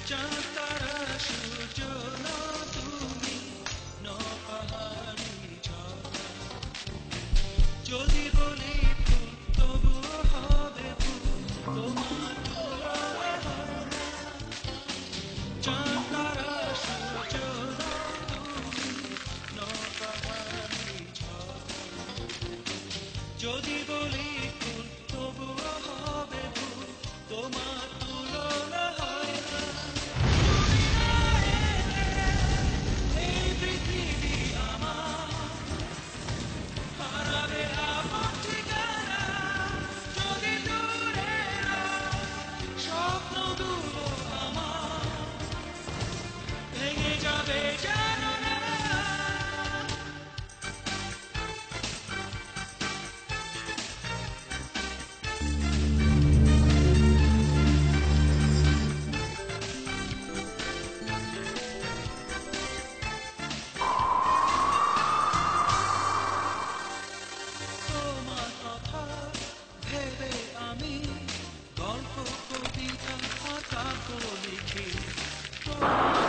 চাঁদ তারা সূর্য নও তুমি, নও পাহাড়ি ঝর্ণা। যদি বলি ফুল তবুও হবে ফুল, তোমার তুলনা হয় না। চাঁদ তারা সূর্য নও তুমি, নও পাহাড়ি ঝর্ণা। যদি বলি ফুল তবুও হবে ফুল, তোমার তুলনা হয় না। তুমি না এলে এই পৃথিবী আমার হারাবে আপন ঠিকানা। যদি দূরে স্বপ্নগুলো আমার ভেঙে যাবে জানো না। তোমার কথা ভেবে আমি গল্প কবিতা আর কাব্য লিখি। তোমার